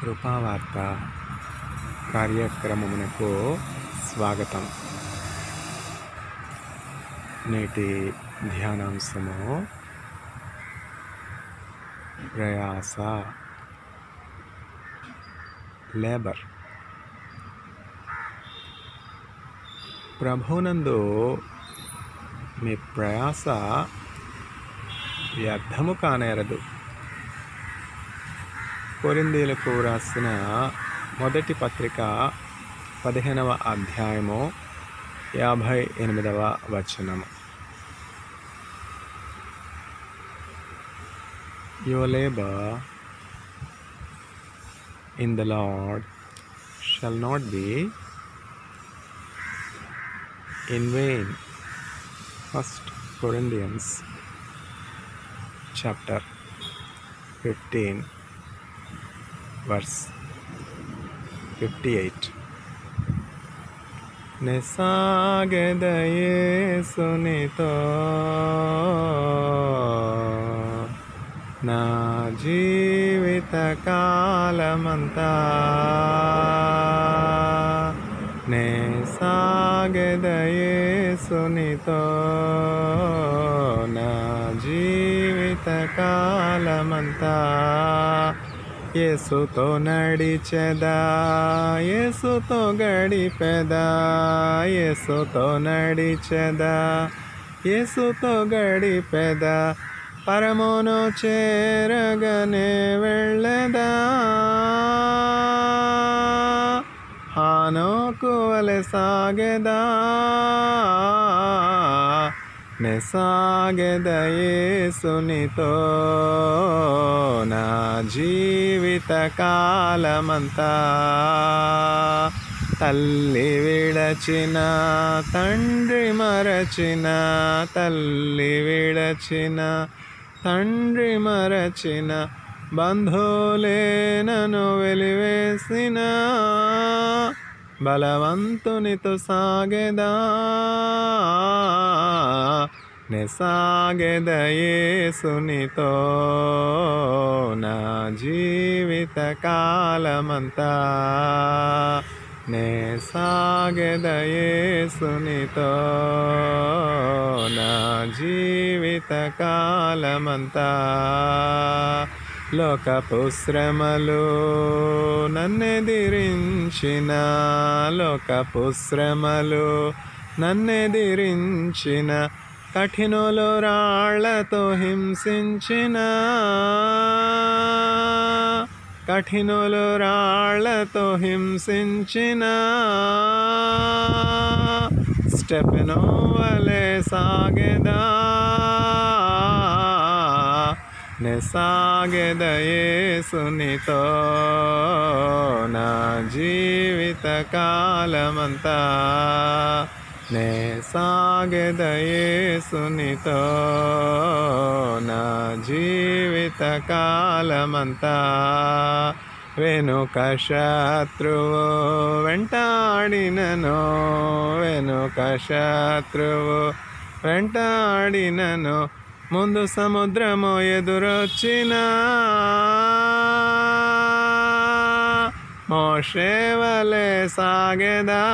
కృపావార్త కార్యక్రమమునకు స్వాగతం. నేటి ధ్యానాంశము ప్రయాస, లేబర్. ప్రభునందు మీ ప్రయాస వ్యర్థము కానేరదు. కొరింథీయులకు రాసిన మొదటి పత్రిక 15వ అధ్యాయము 58వ వచనము. Your labor in the Lord shall not be in vain. 1 Corinthians chapter 15 verse 58. నెసాగెద యేసునితో నా జీవిత కాలమంతా, నెసాగెద యేసునితో నా జీవిత కాలమంతా. యేసుతో నడిచెదా, యేసుతో గడిపెదా, యేసుతో నడిచెదా, యేసుతో గడిపెదా. పరమును చేరగనే వెళ్ళెదా, హానోకు వలె సాగెదా, నెసాగెద యేసునితో నా జీవిత కాలమంతా. తల్లి విడచిన, తండ్రి మరచిన, తల్లి విడచిన, తండ్రి మరచిన, బంధువులే నన్ను వెలివేసిన, బలవంతునితో సాగెదా, నెసాగెద యేసునితో నా జీవిత కాలమంతా, నెసాగెద యేసునితో నా జీవిత కాలమంతా. లోకపు శ్రమలు నన్నెదిరించిన, లోకపు శ్రమలు నన్నెదిరించిన, కఠినులు రాళ్లతో హింసించిన, కఠినులు రాళ్లతో హింసించిన, స్టెఫెను వలె సాగెదా, నెసాగెద యేసునితో నా జీవిత కాలమంతా, నెసాగెద యేసునితో నా జీవిత కాలమంతా. వెనుక శత్రువు వెంటాడినను, వెనుక శత్రువు వెంటాడినను, ముందు సముద్రము ఎదురొచ్చిన, మోషే వలె సాగెదా,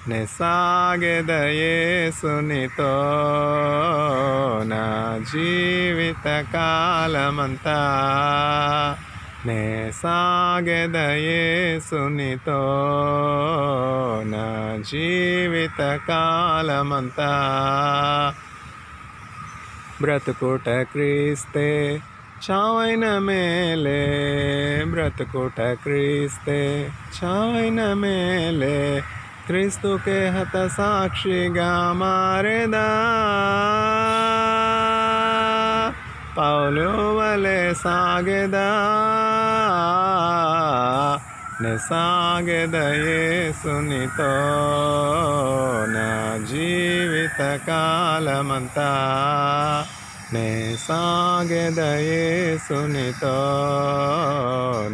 నెసాగెద యేసునితో నా జీవిత కాలమంతా, నెసాగెద యేసునితో నా జీవిత కాలమంతా. బ్రతుకుట క్రీస్తే చావైన మేలే, బ్రతుకుట క్రీస్తే చావైన మేలే, క్రీస్తుకే హత సాక్షిగా మారెదా, పౌలు వలె సాగెదా, నెసాగెద యేసునితో నా జీవిత కాలమంతా, నెసాగెద యేసునితో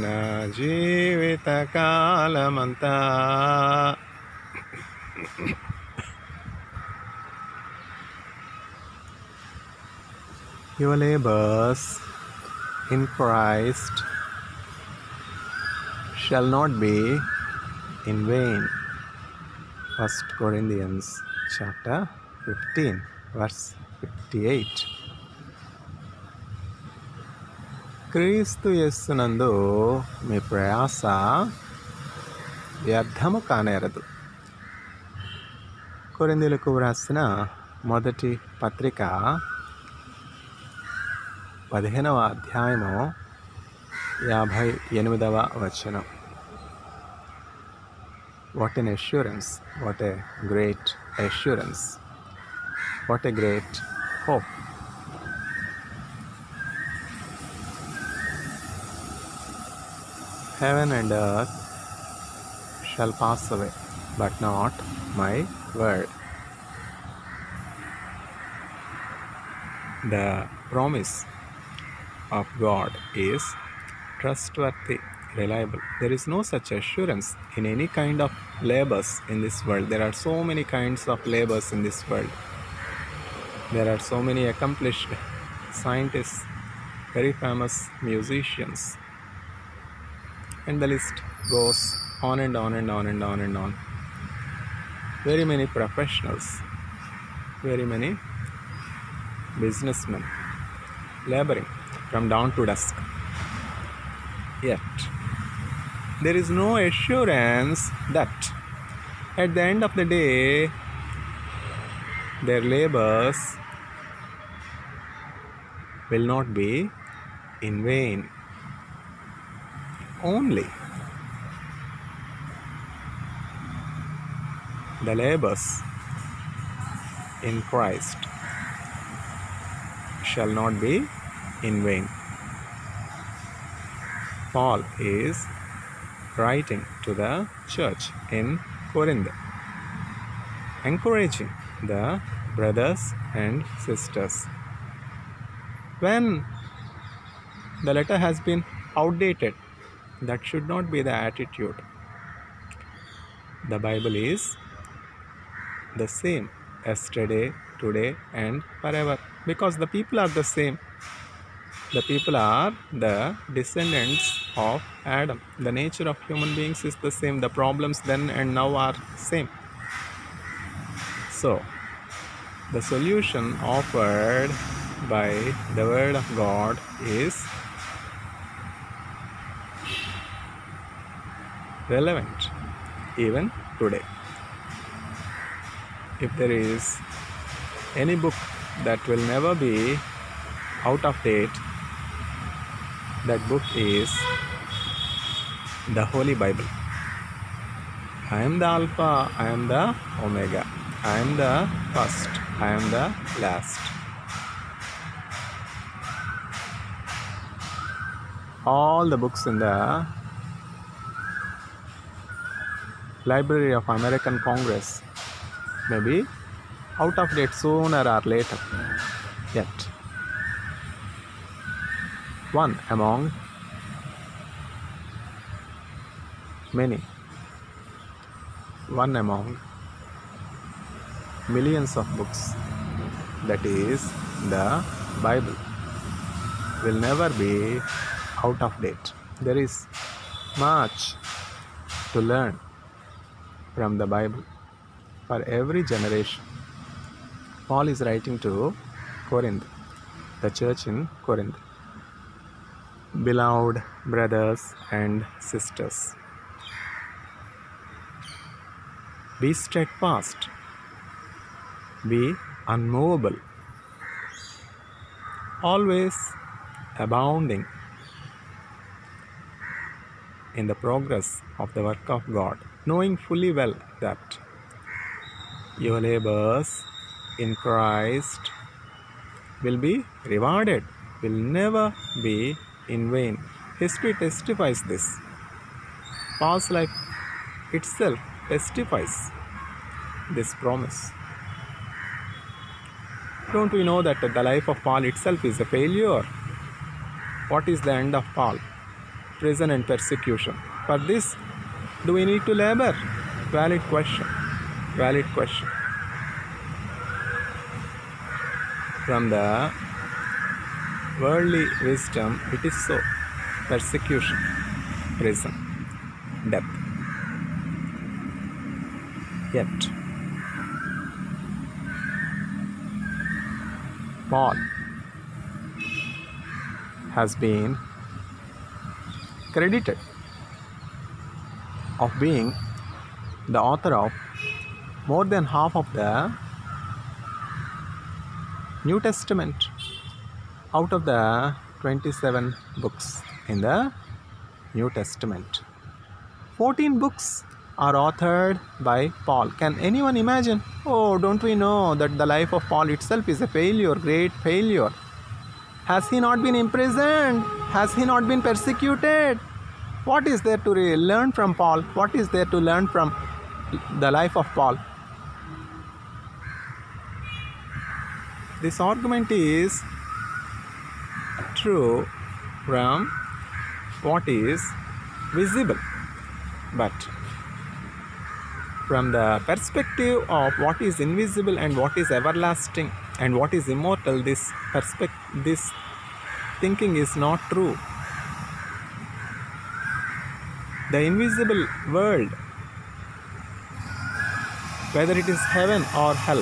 నా జీవిత కాలమంతా. Your labors in Christ shall not be in vain. 1 Corinthians chapter 15, verse 58. క్రీస్తు యేసునందు మీ ప్రయాస వ్యర్థము కానేరదు. కొరింథీయులకు వ్రాసిన మొదటి పత్రిక 15వ అధ్యాయము 58వ వచనం. What an assurance, what a great assurance, what a great hope. Heaven and earth shall pass away, but not my word. The promise of God is trustworthy, reliable. There is no such assurance in any kind of labors in this world. There are so many kinds of labors in this world. There are so many accomplished scientists, very famous musicians, and the list goes on and on and on and on and on. Very many professionals, very many businessmen laboring from dawn to dusk. Yet there is no assurance that at the end of the day their labors will not be in vain. Only the labors in Christ shall not be in vain. Paul is writing to the church in Corinth, encouraging the brothers and sisters. When the letter has been outdated, that should not be the attitude. The Bible is the same yesterday, today, and forever, because the people are the same. The people are the descendants of Adam. The nature of human beings is the same. The problems then and now are same. So, the solution offered by the Word of God is relevant even today. If there is any book that will never be out of date, that book is the Holy Bible. I am the Alpha, I am the Omega, I am the first, I am the last. All the books in the Library of American Congress may be out of date sooner or later. Yet one among many, one among millions of books, that is the Bible, will never be out of date. There is much to learn from the Bible for every generation. Paul is writing to Corinth, the church in Corinth. Beloved brothers and sisters, be steadfast, be unmovable, always abounding in the progress of the work of God, knowing fully well that your labors in Christ will be rewarded, will never be in vain. History testifies this. Paul's life itself testifies this promise. Don't we know that the life of Paul itself is a failure? What is the end of Paul? Prison and persecution. For this, do we need to labor? Valid question. Valid question. From the worldly wisdom, it is so. Persecution, prison, death. Yet, Paul has been credited of being the author of more than half of the New Testament out of the 27 books in the New Testament. 14 books are authored by Paul. Can anyone imagine? Oh, don't we know that the life of Paul itself is a failure, great failure? Has he not been imprisoned? Has he not been persecuted? What is there to learn from Paul? What is there to learn from the life of Paul? This argument is true from what is visible, but from the perspective of what is invisible and what is everlasting and what is immortal, this thinking is not true. The invisible world, whether it is heaven or hell,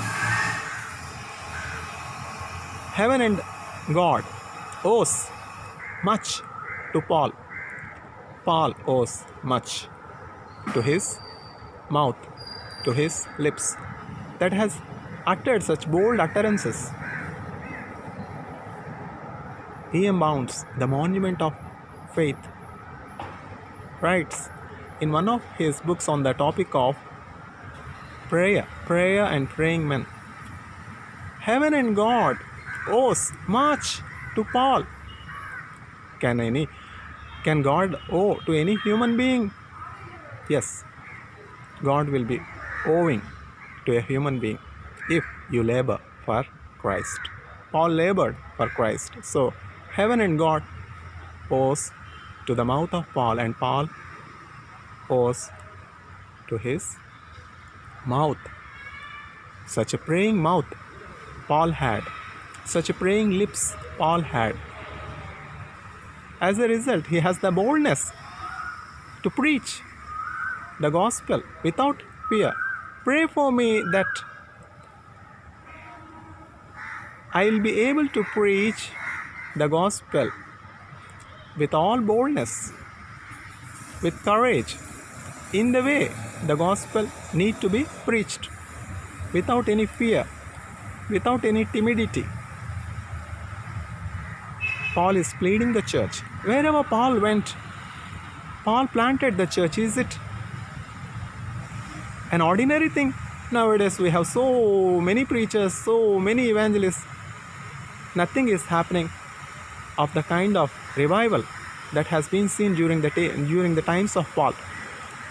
heaven and God owes much to Paul. Paul owes much to his mouth, to his lips, that has uttered such bold utterances. He embounds the monument of faith, writes in one of his books on the topic of prayer and praying men. Heaven and God owes much to Paul. Can God owe to any human being? Yes, God will be owing to a human being if you labor for Christ. Paul labored for Christ. So heaven and God owes to the mouth of Paul, and Paul owes to his mouth. Such a praying mouth Paul had, such a praying lips Paul had. As a result, he has the boldness to preach the gospel without fear. Pray for me that I will be able to preach the gospel with all boldness, with courage, in the way the gospel need to be preached, without any fear, without any timidity. Paul is pleading the church. Wherever Paul went, Paul planted the church. Is it an ordinary thing? Nowadays we have so many preachers, so many evangelists. Nothing is happening of the kind of revival that has been seen during the times of Paul.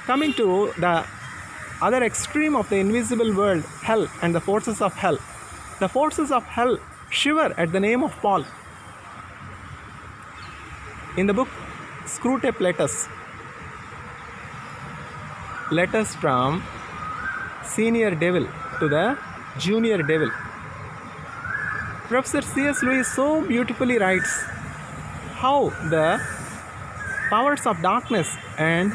Coming to the other extreme of the invisible world, hell and the forces of hell. The forces of hell shiver at the name of Paul. In the book Screwtape Letters from Senior Devil to the Junior Devil, Professor C.S. Lewis so beautifully writes how the powers of darkness and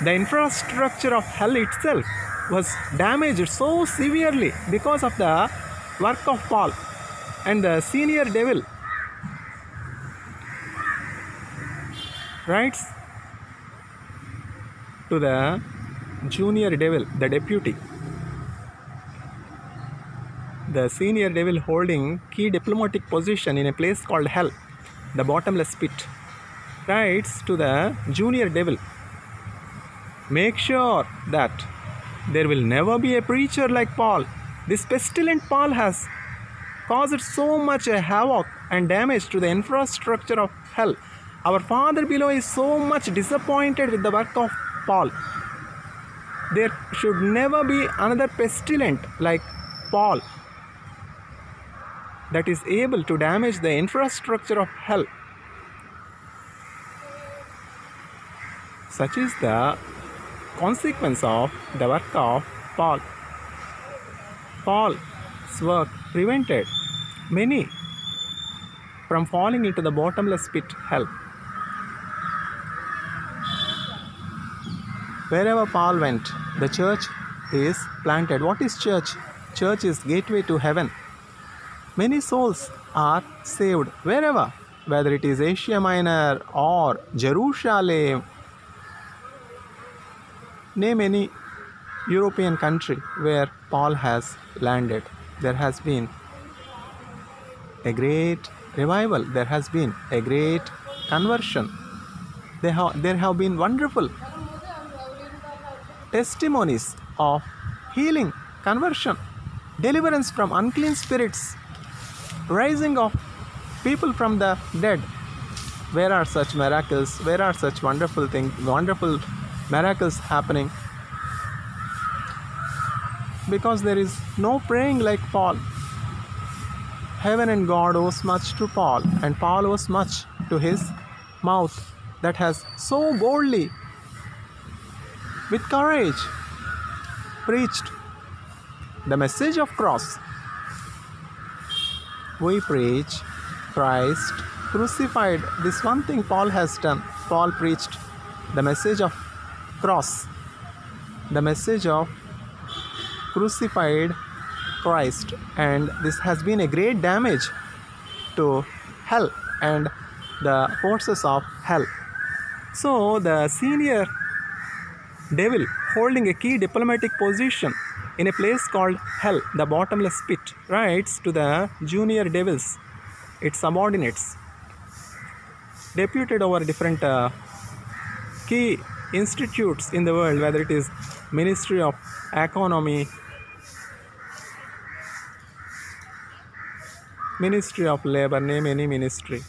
the infrastructure of hell itself was damaged so severely because of the work of Paul. And the Senior Devil writes to the Junior Devil, the deputy. The Senior Devil, holding key diplomatic position in a place called hell, the bottomless pit, writes to the Junior Devil, make sure that there will never be a preacher like Paul. This pestilent Paul has caused so much havoc and damage to the infrastructure of hell. Our Father below is so much disappointed with the work of Paul. There should never be another pestilent like Paul that is able to damage the infrastructure of hell. Such is the consequence of the work of Paul. Paul's work prevented many from falling into the bottomless pit, hell. Wherever Paul went, the church is planted. What is church? Church is gateway to heaven. Many souls are saved wherever, whether it is Asia Minor or Jerusalem. Name any European country where Paul has landed. There has been a great revival. There has been a great conversion. There have been wonderful testimonies of healing, conversion, deliverance from unclean spirits, rising of people from the dead. Where are such miracles? Where are such wonderful things, wonderful miracles happening? Because there is no praying like Paul. Heaven and God owes much to Paul, and Paul owes much to his mouth that has so boldly, with courage, preached the message of cross. We preach Christ crucified. This one thing Paul has done. Paul preached the message of cross, the message of crucified Christ, and this has been a great damage to hell and the forces of hell. So the senior devil holding a key diplomatic position in a place called hell, the bottomless pit, writes to the junior devils, its subordinates, deputed over different key institutes in the world, whether it is Ministry of Economy, Ministry of Labor, name any ministry.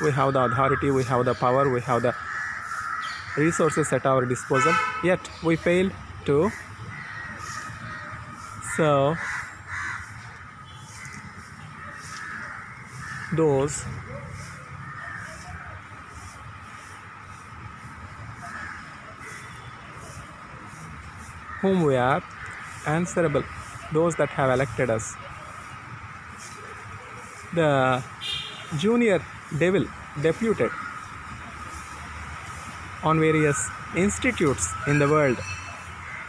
We have the authority, we have the power, we have the resources at our disposal, yet we fail to serve those whom we are answerable, those that have elected us. The junior devil deputed on various institutes in the world.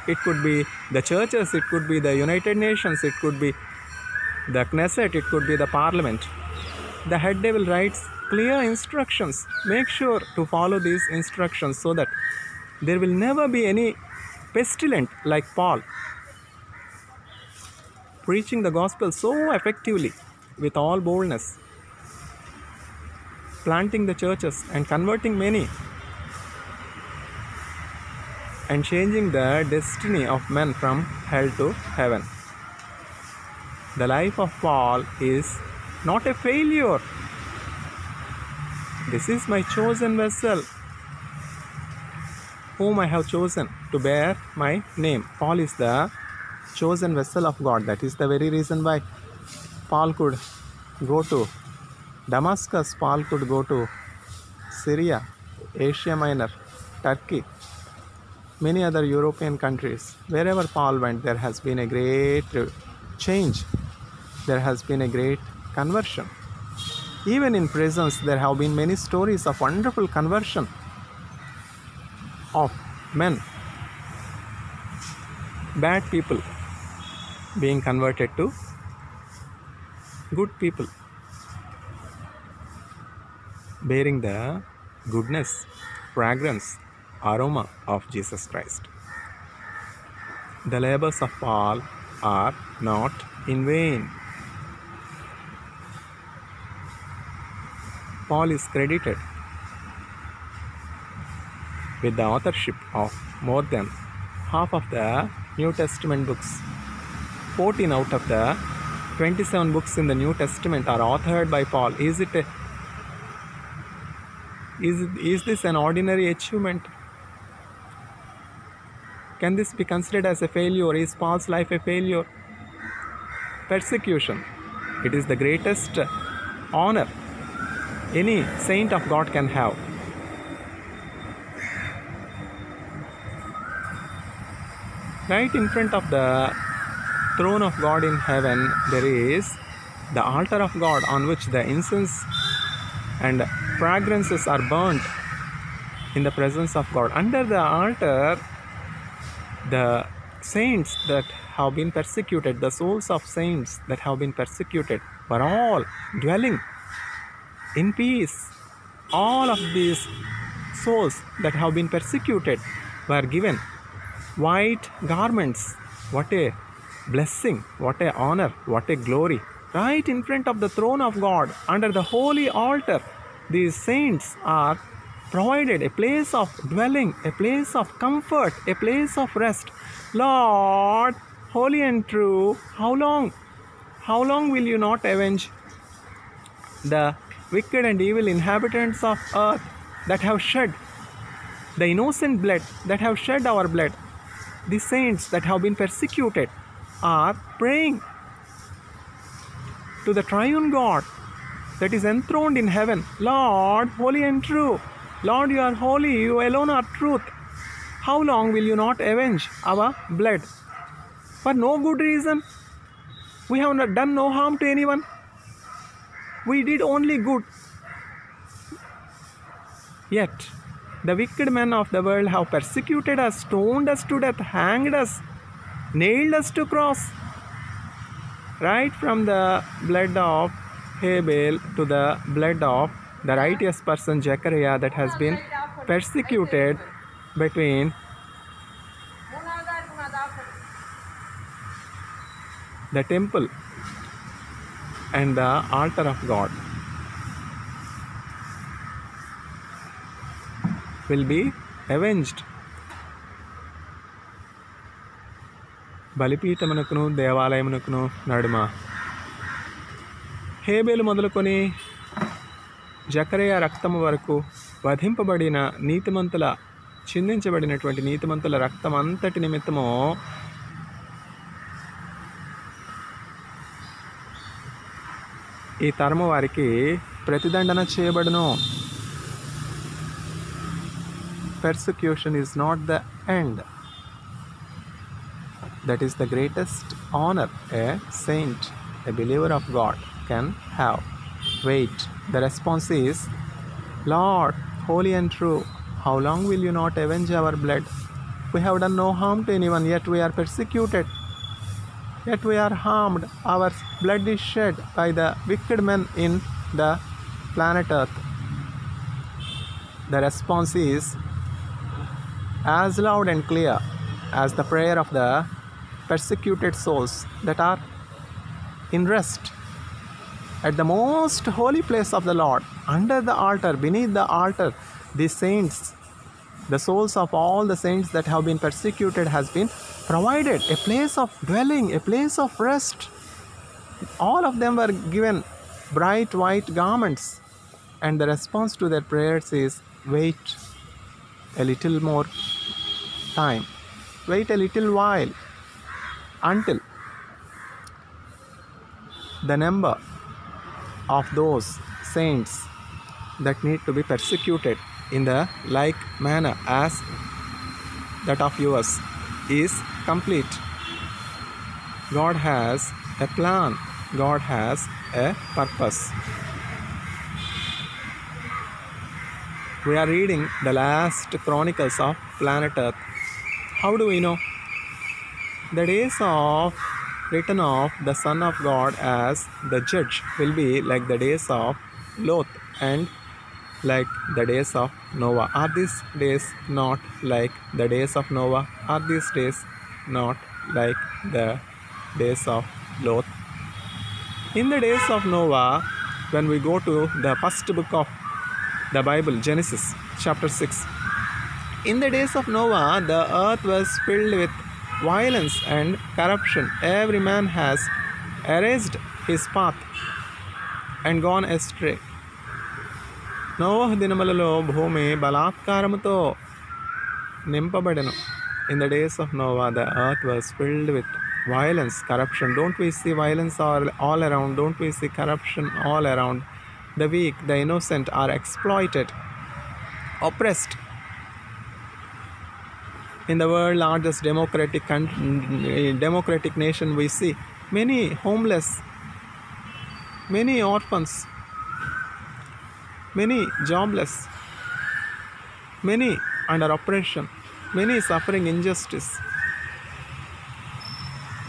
It could be the churches, it could be the United Nations, it could be the Knesset, it could be the Parliament. The head devil writes clear instructions. Make sure to follow these instructions so that there will never be any pestilent like Paul, preaching the gospel so effectively with all boldness, planting the churches and converting many, and changing the destiny of men from hell to heaven. The life of Paul is not a failure. This is my chosen vessel, whom I have chosen to bear my name. Paul is the chosen vessel of God. That is the very reason why Paul could go to Damascus, Paul could go to Syria, Asia Minor, Turkey, many other European countries. Wherever Paul went, there has been a great change. There has been a great conversion. Even in prisons, there have been many stories of wonderful conversion of men, bad people being converted to good people, bearing the goodness, fragrance, aroma of Jesus Christ. The labors of Paul are not in vain. Paul is credited with the authorship of more than half of the New Testament books. 14 out of the 27 books in the New Testament are authored by Paul. Is this an ordinary achievement? Can this be considered as a failure? Is Paul's life a failure? Persecution. It is the greatest honor any saint of God can have. Right in front of the throne of God in heaven, there is the altar of God on which the incense and fragrances are burnt in the presence of God. Under the altar, the saints that have been persecuted, the souls of saints that have been persecuted, were all dwelling in peace. All of these souls that have been persecuted were given white garments. What a blessing, what a honor, what a glory. Right in front of the throne of God, under the holy altar, these saints are provided a place of dwelling, a place of comfort, a place of rest. Lord, holy and true, how long will you not avenge the wicked and evil inhabitants of earth that have shed the innocent blood, that have shed our blood? The saints that have been persecuted are praying to the triune God that is enthroned in heaven. Lord, holy and true. Lord, you are holy, you alone are truth. How long will you not avenge our blood? For no good reason. We have not done no harm to anyone. We did only good. Yet, the wicked men of the world have persecuted us, stoned us to death, hanged us, nailed us to cross. Right from the blood of Abel to the blood of the righteous person Zechariah that has been persecuted between the temple and the altar of God will be avenged. బలిపీఠమునకును దేవాలయమునకును నడుమ హేబేలు మొదలుకొని జకరియా రక్తము వరకు వధింపబడిన నీతిమంతుల చిందించబడినటువంటి నీతిమంతుల రక్తం అంతటి నిమిత్తము ఈ తరము వారికి ప్రతిదండన చేయబడును. Persecution is not the end. That is the greatest honor a saint, a believer of God can have. Wait. The response is, Lord, holy and true, how long will you not avenge our blood? We have done no harm to anyone, yet we are persecuted. Yet we are harmed. Our blood is shed by the wicked men in the planet Earth. The response is as loud and clear as the prayer of the persecuted souls that are in rest at the most holy place of the Lord, under the altar, beneath the altar. The saints, the souls of all the saints that have been persecuted, has been provided a place of dwelling, a place of rest. All of them were given bright white garments, and the response to their prayers is, wait a little more time, wait a little while, until the number of those saints that need to be persecuted in the like manner as that of yours is complete. God has a plan, God has a purpose. We are reading the last chronicles of planet Earth. How do we know? The days of return of the Son of God as the judge will be like the days of Lot and like the days of Noah. Are these days not like the days of Noah? Are these days not like the days of Lot? In the days of Noah, when we go to the first book of the Bible, Genesis chapter 6, in the days of Noah, the earth was filled with violence and corruption. Every man has erased his path and gone astray. నోవహు దినములలో భూమి బలాత్కారముతో నింపబడెను. In the days of Noah, the earth was filled with violence, corruption. Don't we see violence all around? Don't we see corruption all around? The weak, the innocent are exploited, oppressed. In the world largest democratic nation, we see many homeless, many orphans, many jobless, many under oppression, many suffering injustice.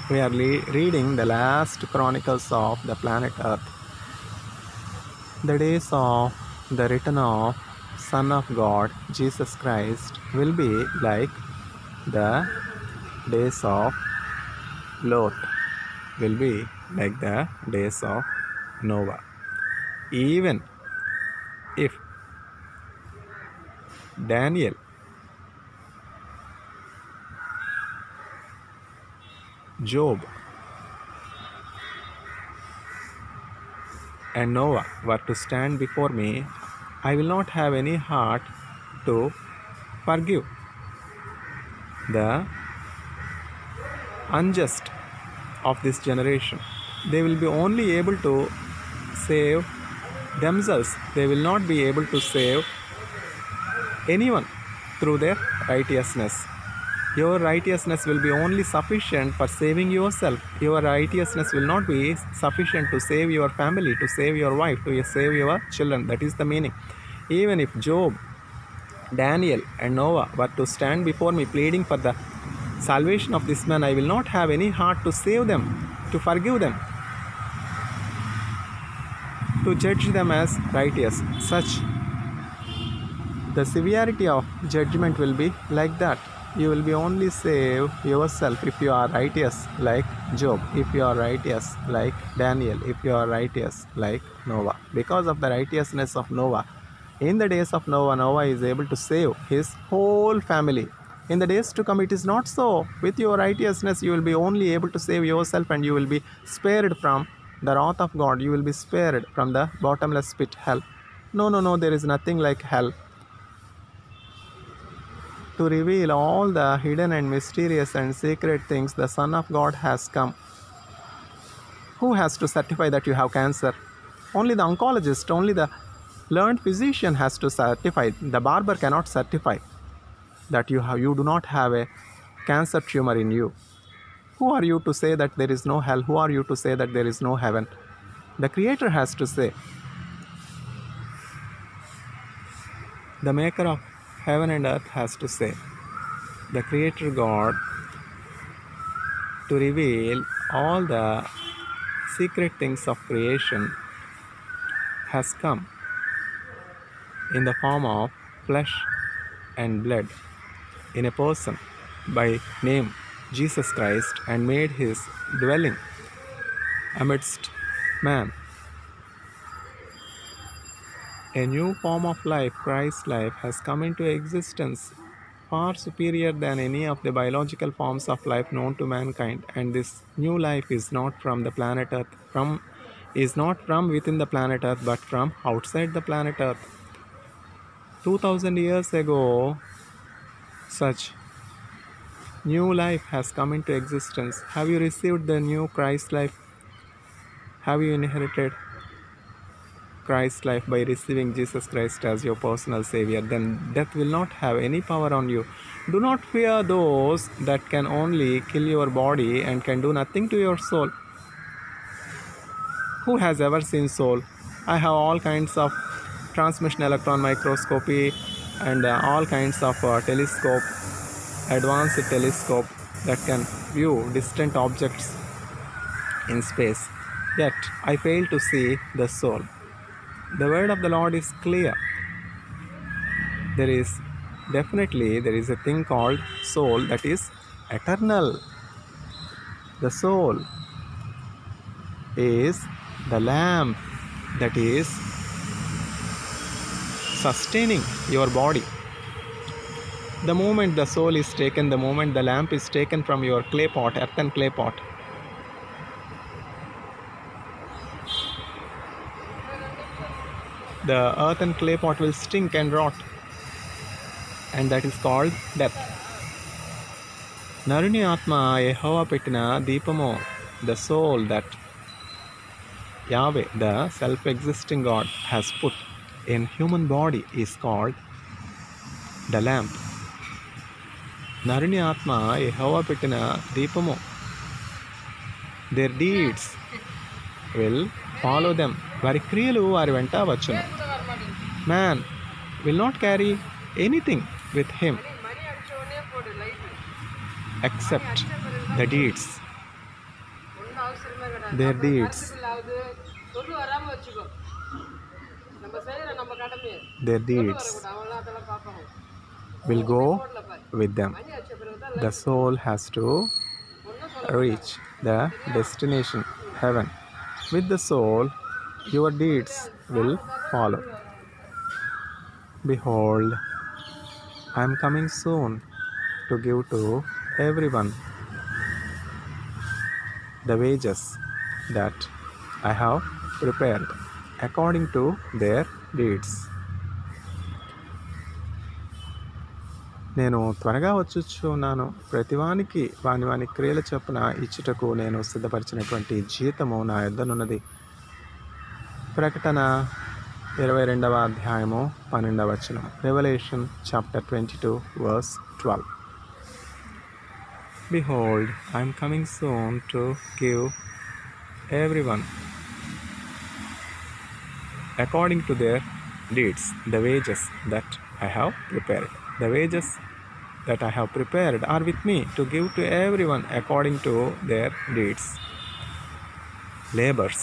We are reading the last chronicles of the planet Earth. The days of the return of Son of God, Jesus Christ, will be like the days of Lot, will be like the days of Noah. Even if Daniel, Job, and Noah were to stand before me, I will not have any heart to forgive the unjust of this generation. They will be only able to save themselves. They will not be able to save anyone through their righteousness. Your righteousness will be only sufficient for saving yourself. Your righteousness will not be sufficient to save your family, to save your wife, to save your children. That is the meaning. Even if Job, Daniel, and Noah were to stand before me pleading for the salvation of this man, I will not have any heart to save them, to forgive them, to judge them as righteous. Such the severity of judgment will be like that. You will be only save yourself if you are righteous like Job, if you are righteous like Daniel, if you are righteous like Noah. Because of the righteousness of Noah, in the days of Noah, Noah is able to save his whole family. In the days to come, it is not so. With your righteousness, you will be only able to save yourself, and you will be spared from the wrath of God. You will be spared from the bottomless pit, hell. No, there is nothing like hell. To reveal all the hidden and mysterious and secret things, the Son of God has come. Who has to certify that you have cancer? Only the oncologist, only the learned physician has to certify. The barber cannot certify that you do not have a cancer tumor in you. Who are you to say that there is no hell? Who are you to say that there is no heaven? The Creator has to say. The Maker of heaven and earth has to say. The Creator God, to reveal all the secret things of creation, has come in the form of flesh and blood in a person by name Jesus Christ, and made his dwelling amidst man. A new form of life, Christ's life, has come into existence, far superior than any of the biological forms of life known to mankind. And this new life is not from the planet Earth, is not from within the planet Earth, but from outside the planet Earth. 2000 years ago, such new life has come into existence. Have you received the new Christ life? Have you inherited Christ's life by receiving Jesus Christ as your personal Savior? Then death will not have any power on you. Do not fear those that can only kill your body and can do nothing to your soul. Who has ever seen soul? I have all kinds of transmission electron microscopy and all kinds of telescope, advanced telescope that can view distant objects in space. Yet I fail to see the soul. The word of the Lord is clear. There is a thing called soul that is eternal. The soul is the lamp that is sustaining your body. The moment the soul is taken, the moment the lamp is taken from your clay pot, earthen clay pot, the earthen clay pot will stink and rot, and that is called death. Naruni Atma Yehova Pettina Deepamo, the soul that Yahweh, the self-existing God, has put in human body, is called the lamp. Naruni Atma Yehova Pettina Deepamo. Their deeds will follow them. వారి క్రియలు వారి వెంట వచ్చును. Man will not carry anything with him except the deeds, their deeds, their deeds will go with them. The soul has to reach the destination, heaven. With the soul, your deeds will follow. Behold, I am coming soon to give to everyone the wages that I have prepared according to their deeds. నేను త్వరగా వచ్చుచున్నాను. ప్రతివానికి వాని వాని క్రియల చొప్పున ఇచ్చుటకు నేను సిద్ధపరిచినటువంటి జీతము నా యొద్దనున్నది. ప్రకటన 22వ అధ్యాయము 12వ వచనం. Revelation chapter 22 verse 12. Behold, I am coming soon to give everyone according to their deeds the wages that I have prepared. The wages that I have prepared are with me to give to everyone according to their deeds. Labors